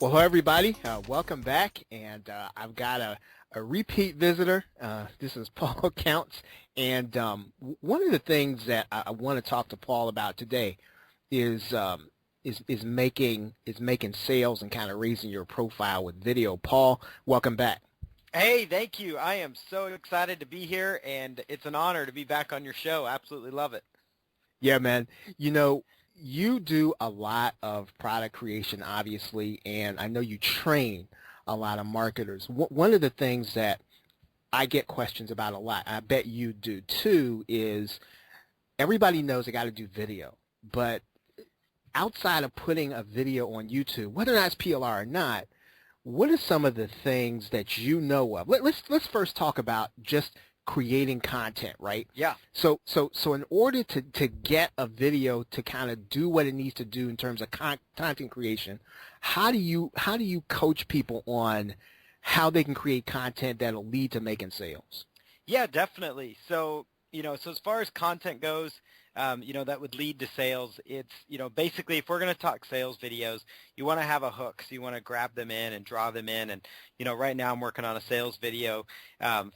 Well, hello everybody. Welcome back, and I've got a repeat visitor. This is Paul Counts, and one of the things that I want to talk to Paul about today is making sales and kind of raising your profile with video. Paul, welcome back. Hey, thank you. I am so excited to be here, and it's an honor to be back on your show. Absolutely love it. Yeah, man. You know, you do a lot of product creation, obviously, and I know you train a lot of marketers. One of the things that I get questions about a lot, I bet you do too, is everybody knows they got to do video, but outside of putting a video on YouTube, whether or not it's PLR or not, what are some of the things that you know of? Let's first talk about just creating content, right? Yeah. So in order to get a video to kind of do what it needs to do in terms of content creation, how do you coach people on how they can create content that'll lead to making sales? Yeah, definitely. So as far as content goes, that would lead to sales. It's, basically if we're going to talk sales videos, you want to have a hook. So you want to grab them in and draw them in. And, right now I'm working on a sales video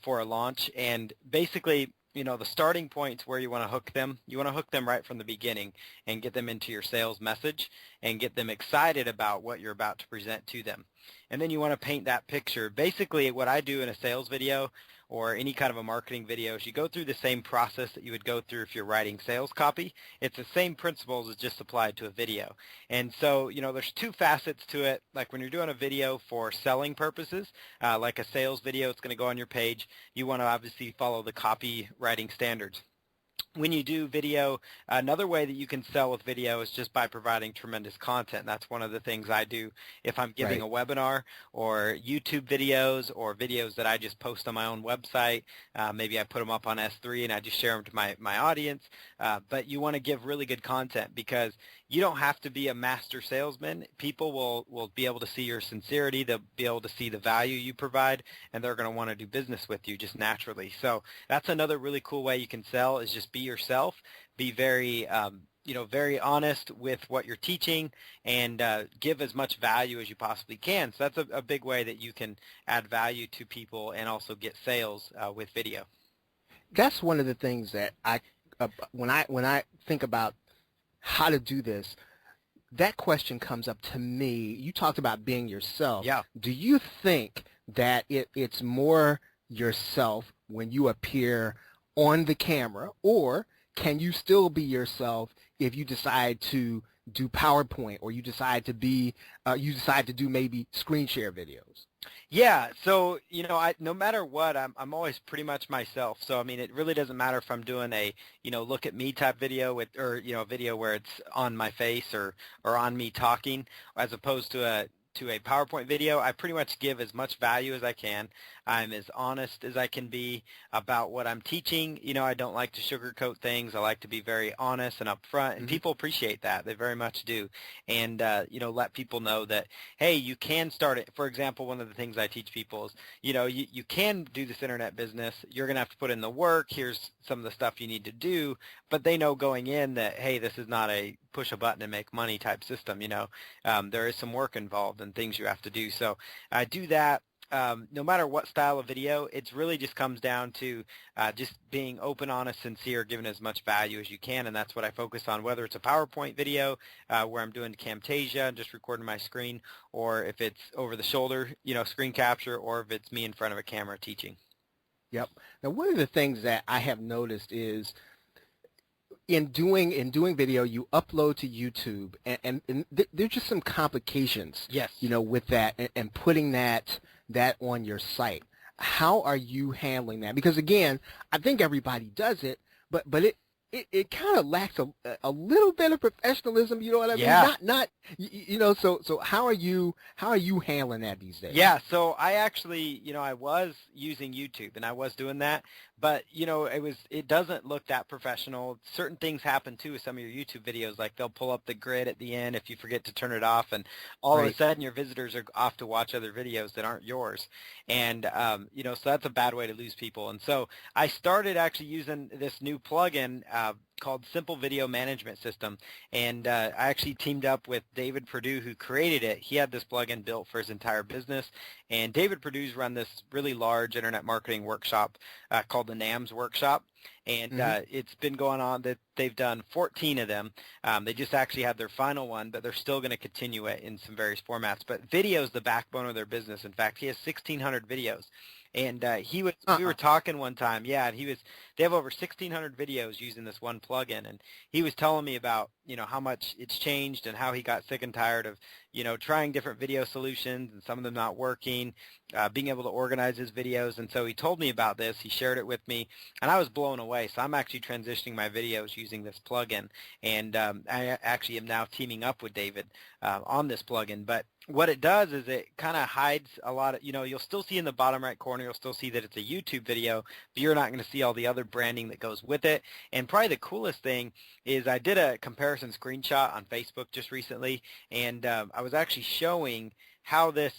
for a launch. And basically, the starting point's where you want to hook them. You want to hook them right from the beginning and get them into your sales message and get them excited about what you're about to present to them. And then you want to paint that picture. Basically, what I do in a sales video or any kind of a marketing video is you go through the same process that you would go through if you're writing sales copy. It's the same principles as just applied to a video. And so, there's two facets to it. Like when you're doing a video for selling purposes, like a sales video, it's going to go on your page. You want to obviously follow the copywriting standards. When you do video, another way that you can sell with video is just by providing tremendous content. That's one of the things I do if I'm giving a webinar or YouTube videos or videos that I just post on my own website. Maybe I put them up on S3 and I just share them to my audience. But you want to give really good content because you don't have to be a master salesman. People will be able to see your sincerity. They'll be able to see the value you provide, and they're going to want to do business with you just naturally. So that's another really cool way you can sell is just be yourself, be very very honest with what you're teaching, and give as much value as you possibly can. So that's a big way that you can add value to people and also get sales with video. That's one of the things that when I think about how to do this, that question comes up to me. You talked about being yourself. Yeah. Do you think that it's more yourself when you appear on the camera, or can you still be yourself if you decide to do PowerPoint or you decide to do maybe screen share videos? Yeah, so no matter what, I'm always pretty much myself. So I mean, it really doesn't matter if I'm doing a look at me type video or a video where it's on my face or on me talking, as opposed to a PowerPoint video. I pretty much give as much value as I can. I'm as honest as I can be about what I'm teaching. I don't like to sugarcoat things. I like to be very honest and upfront, and people appreciate that. They very much do. And, let people know that, hey, you can start it. For example, one of the things I teach people is, you can do this internet business. You're going to have to put in the work. Here's some of the stuff you need to do. But they know going in that, hey, this is not a push a button and make money type system. There is some work involved and things you have to do. So I do that. No matter what style of video, it really just comes down to just being open, honest, sincere, giving as much value as you can, and that's what I focus on, whether it's a PowerPoint video where I'm doing Camtasia and just recording my screen, or if it's over the shoulder, screen capture, or if it's me in front of a camera teaching. Yep. Now, one of the things that I have noticed is in doing video, you upload to YouTube, and there's just some complications, Yes. With that and putting that on your site. How are you handling that? Because again, I think everybody does it, but it kind of lacks a little bit of professionalism. You know what I mean? Yeah. Not So how are you handling that these days? Yeah. So I actually, I was using YouTube and I was doing that, but it doesn't look that professional. Certain things happen too with some of your YouTube videos, like they'll pull up the grid at the end if you forget to turn it off, and all of a sudden your visitors are off to watch other videos that aren't yours, and so that's a bad way to lose people. And so I started actually using this new plugin called Simple Video Management System, and I actually teamed up with David Perdew, who created it. He had this plugin built for his entire business, and David Perdew's run this really large internet marketing workshop called the NAMS Workshop, and it's been going on. That they've done 14 of them. They just actually had their final one, but they're still going to continue it in some various formats. But video is the backbone of their business. In fact, he has 1,600 videos. And we were talking one time, and they have over 1,600 videos using this one plugin, and he was telling me about, how much it's changed and how he got sick and tired of, trying different video solutions and some of them not working, being able to organize his videos. And so he told me about this. He shared it with me, and I was blown away. So I'm actually transitioning my videos using this plugin, and I actually am now teaming up with David on this plugin. But what it does is it kind of hides a lot of, you'll still see in the bottom right corner, you'll still see that it's a YouTube video, but you're not going to see all the other branding that goes with it. And probably the coolest thing is I did a comparison screenshot on Facebook just recently, and I was actually showing how this,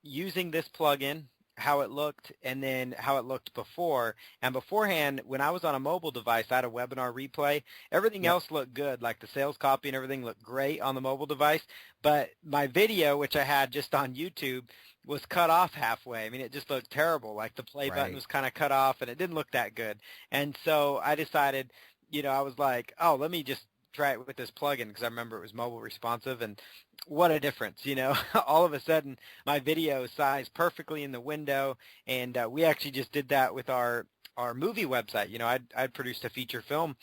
using this plugin, how it looked, and then how it looked before. And beforehand, when I was on a mobile device, I had a webinar replay. Everything else looked good, like the sales copy and everything looked great on the mobile device. But my video, which I had just on YouTube, was cut off halfway. I mean, it just looked terrible. Like the play button was kind of cut off, and it didn't look that good. And so I decided, I was like, oh, let me just try it with this plugin, because I remember it was mobile responsive, and what a difference, all of a sudden my video sized perfectly in the window. And we actually just did that with our movie website. I'd produced a feature film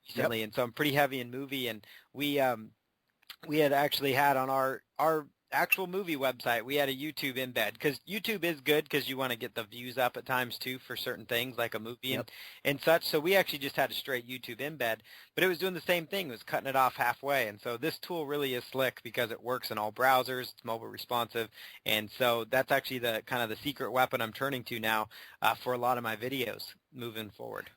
recently, and so I'm pretty heavy in movie, and we had actually had on our actual movie website, we had a YouTube embed, because YouTube is good because you want to get the views up at times too for certain things like a movie and such. So we actually just had a straight YouTube embed, but it was doing the same thing. It was cutting it off halfway. And so this tool really is slick because it works in all browsers. It's mobile responsive. And so that's actually the kind of the secret weapon I'm turning to now for a lot of my videos moving forward.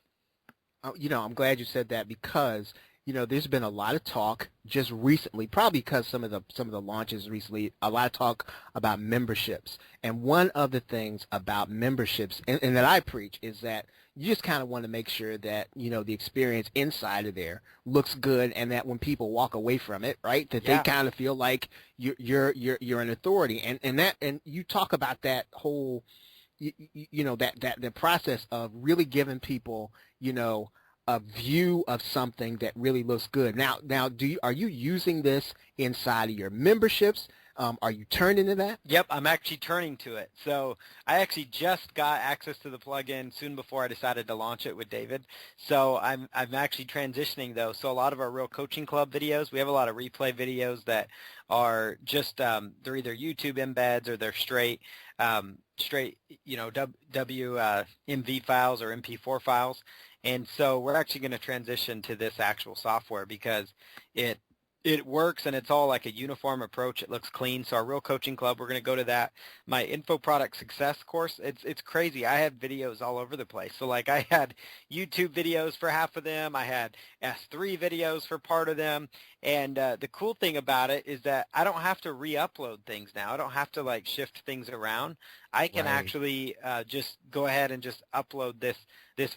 I'm glad you said that, because there's been a lot of talk just recently, probably because some of the launches recently, a lot of talk about memberships. And one of the things about memberships, and that I preach, is that you just kind of want to make sure that, the experience inside of there looks good, and that when people walk away from it, right, that they kind of feel like you're an authority. And you talk about that whole, that the process of really giving people, a view of something that really looks good. Now, are you using this inside of your memberships? Are you turned into that? Yep, I'm actually turning to it. So I actually just got access to the plugin soon before I decided to launch it with David. So I'm actually transitioning though. So a lot of our Real Coaching Club videos, we have a lot of replay videos that are just they're either YouTube embeds or they're straight WMV files or MP4 files. And so we're actually going to transition to this actual software because it works, and it's all like a uniform approach. It looks clean. So our Real Coaching Club, we're going to go to that. My Info Product Success course, it's crazy. I had videos all over the place. So like I had YouTube videos for half of them. I had S3 videos for part of them. And the cool thing about it is that I don't have to re-upload things now. I don't have to like shift things around. I can actually just go ahead and just upload this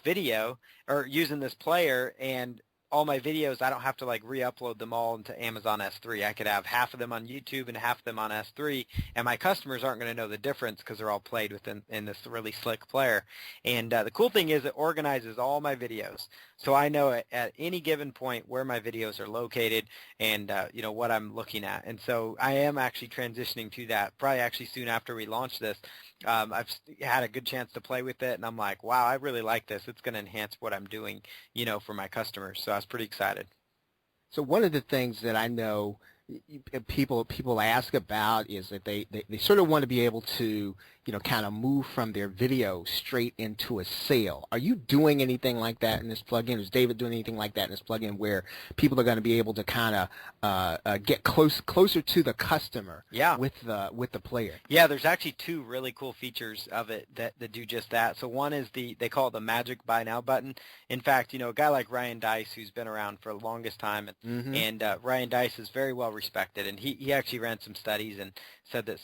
video or using this player, and all my videos, I don't have to like re-upload them all into Amazon S3. I could have half of them on YouTube and half of them on S3, and my customers aren't going to know the difference because they're all played within in this really slick player. And the cool thing is it organizes all my videos, so I know at any given point where my videos are located and what I'm looking at. And so I am actually transitioning to that, probably actually soon after we launch this. I've had a good chance to play with it, and I'm like, wow, I really like this. It's going to enhance what I'm doing, for my customers. So I was pretty excited. So one of the things that I know people ask about is that they sort of want to be able to, kind of move from their video straight into a sale. Are you doing anything like that in this plugin? Is David doing anything like that in this plugin where people are going to be able to kind of get closer to the customer with the player? Yeah, there's actually two really cool features of it that do just that. So one is they call it the magic buy now button. In fact, a guy like Ryan Dice, who's been around for the longest time, and Ryan Dice is very well respected, and he actually ran some studies and said that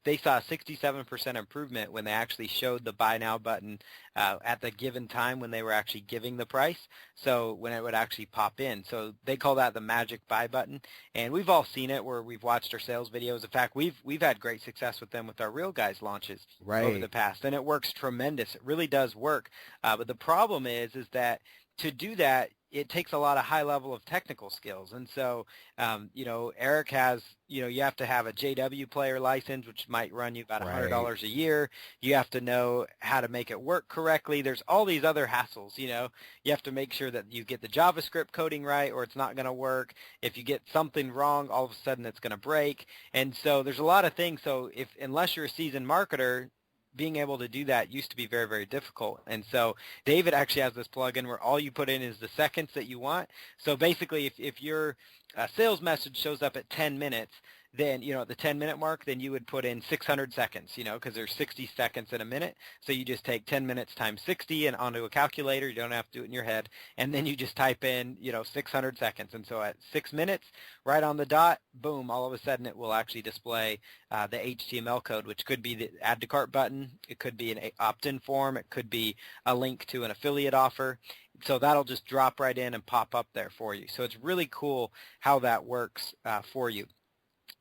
they saw a 67% improvement when they actually showed the buy now button at the given time when they were actually giving the price, so when it would actually pop in. So they call that the magic buy button, and we've all seen it where we've watched our sales videos. In fact, we've had great success with them with our Real Guys launches over the Right. past, and it works tremendous. It really does work, but the problem is that to do that, it takes a lot of high level of technical skills. And so, Eric has, you have to have a JW player license, which might run you about Right. $100 a year. You have to know how to make it work correctly. There's all these other hassles, You have to make sure that you get the JavaScript coding right or it's not going to work. If you get something wrong, all of a sudden it's going to break. And so there's a lot of things. So unless you're a seasoned marketer, being able to do that used to be very, very difficult. And so David actually has this plugin where all you put in is the seconds that you want. So basically, if your sales message shows up at 10 minutes, then, at the 10-minute mark, then you would put in 600 seconds, because there's 60 seconds in a minute. So you just take 10 minutes times 60 and onto a calculator. You don't have to do it in your head. And then you just type in, 600 seconds. And so at 6 minutes, right on the dot, boom, all of a sudden it will actually display the HTML code, which could be the add to cart button. It could be an opt-in form. It could be a link to an affiliate offer. So that'll just drop right in and pop up there for you. So it's really cool how that works for you.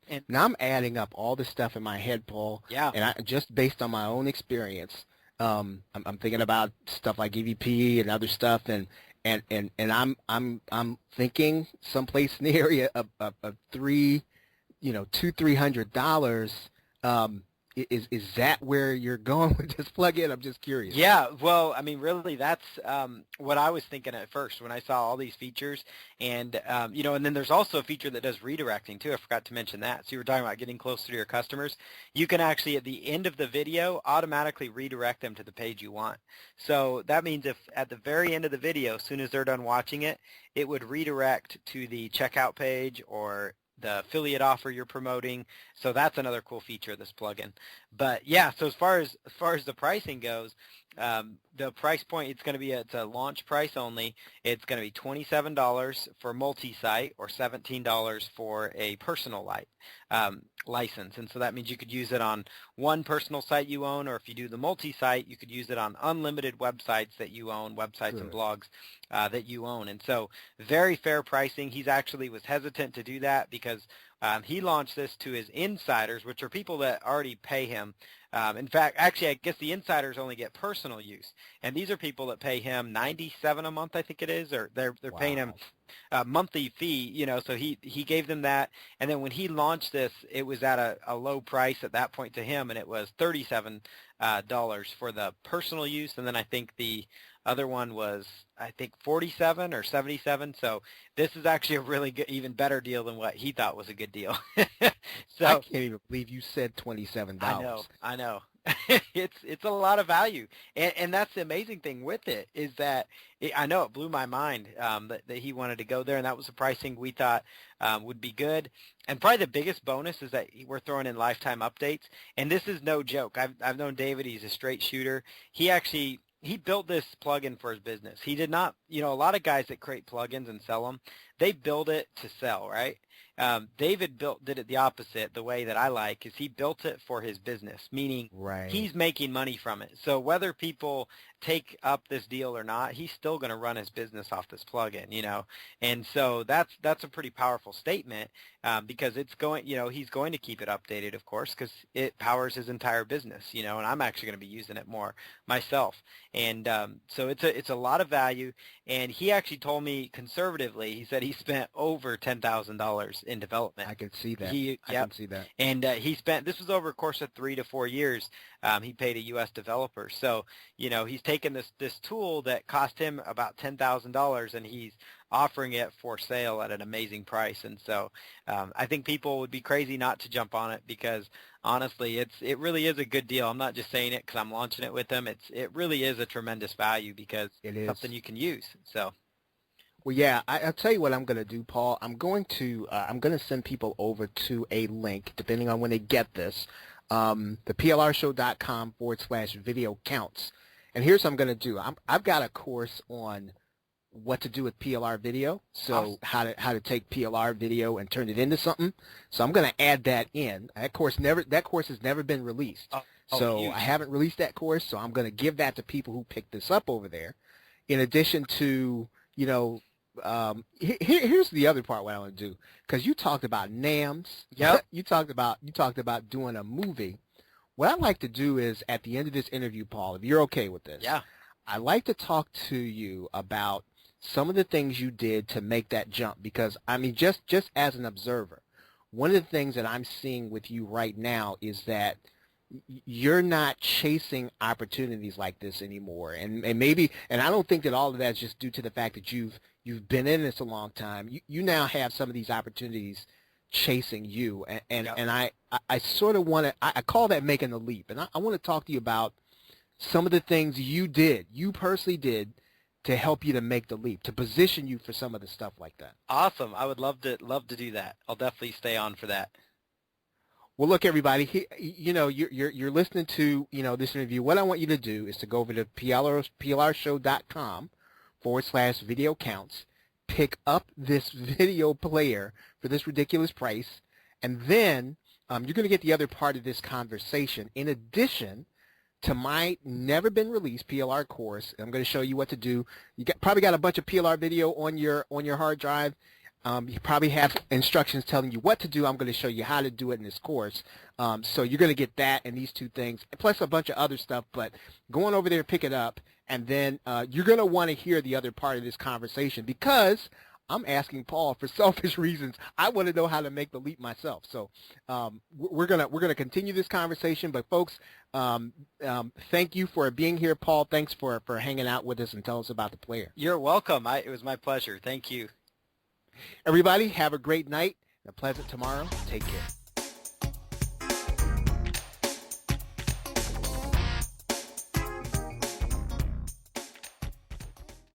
And Now I'm adding up all the stuff in my head, Paul, yeah, and I just based on my own experience, I'm thinking about stuff like EVP and other stuff, and I'm thinking someplace in the area of $300. Is that where you're going with this plugin? I'm just curious. yeah. Well, I mean, really, that's what I was thinking at first when I saw all these features, and and then there's also a feature that does redirecting too. I forgot to mention that. So you were talking about getting closer to your customers. You can actually, at the end of the video, automatically redirect them to the page you want. So that means if at the very end of the video, as soon as they're done watching it, it would redirect to the checkout page or the affiliate offer you're promoting. So that's another cool feature of this plugin. But yeah, so as far as the pricing goes, the price point, it's a launch price only. It's going to be $27 for multi-site or $17 for a personal license. And so that means you could use it on one personal site you own, or if you do the multi-site, you could use it on unlimited websites that you own, websites and blogs that you own. And so very fair pricing. He's actually was hesitant to do that because he launched this to his insiders, which are people that already pay him. In fact, actually, I guess the insiders only get personal use, and these are people that pay him $97 a month, I think it is, or they're paying him a monthly fee. So he gave them that, and then when he launched this, it was at a low price at that point to him, and it was $37 for the personal use, and then I think the other one was, I think, 47 or 77. So this is actually a really good, even better deal than what he thought was a good deal. So I can't even believe you said $27. I know. It's a lot of value, and that's the amazing thing with it is that I know it blew my mind that he wanted to go there, and that was the pricing we thought would be good. And probably the biggest bonus is that we're throwing in lifetime updates, and this is no joke. I've known David; he's a straight shooter. He built this plugin for his business. He did not, a lot of guys that create plugins and sell them, they build it to sell, right? David did it the opposite. The way that I like is he built it for his business, meaning he's making money from it. So whether people take up this deal or not, he's still going to run his business off this plugin, And so that's a pretty powerful statement because it's going, he's going to keep it updated, of course, because it powers his entire business, and I'm actually going to be using it more myself. And so it's a lot of value. And he actually told me conservatively, he said he spent over $10,000 in development. I can see that. I Yep. can see that. And this was over a course of 3 to 4 years. He paid a U.S. developer. So, he's taken this tool that cost him about $10,000 and he's offering it for sale at an amazing price. And so I think people would be crazy not to jump on it because honestly, it really is a good deal. I'm not just saying it because I'm launching it with them. It really is a tremendous value because it's something you can use. So. Well, yeah, I'll tell you what I'm going to do, Paul. I'm going to send people over to a link, depending on when they get this, the plrshow.com/video counts. And here's what I'm going to do. I've got a course on what to do with PLR video. Awesome. So how to take PLR video and turn it into something. So I'm going to add that in. That course has never been released. So huge. I haven't released that course. So I'm going to give that to people who pick this up over there. In addition to, here's the other part what I want to do, because you talked about NAMs. Yep. you talked about doing a movie. What I'd like to do is at the end of this interview, Paul, if you're okay with this, Yeah. I'd like to talk to you about some of the things you did to make that jump, because I mean, just as an observer, one of the things that I'm seeing with you right now is that you're not chasing opportunities like this anymore, and maybe, and I don't think that all of that's just due to the fact that you've been in this a long time. You now have some of these opportunities chasing you, and Yep. and I sort of want to, I call that making the leap, and I want to talk to you about some of the things you personally did to help you to make the leap, to position you for some of the stuff like that. Awesome. I would love to do that. I'll definitely stay on for that. Well, look, everybody, you're listening to, this interview. What I want you to do is to go over to plrshow.com/video counts, pick up this video player for this ridiculous price, and then you're going to get the other part of this conversation. In addition to my never been released PLR course, I'm going to show you what to do. You probably got a bunch of PLR video on your hard drive. You probably have instructions telling you what to do. I'm going to show you how to do it in this course. So you're going to get that and these two things, plus a bunch of other stuff. But go on over there, pick it up, and then you're going to want to hear the other part of this conversation, because I'm asking Paul for selfish reasons. I want to know how to make the leap myself. So we're gonna continue this conversation. But folks, thank you for being here, Paul. Thanks for hanging out with us and tell us about the player. You're welcome. It was my pleasure. Thank you. Everybody, have a great night and a pleasant tomorrow. Take care.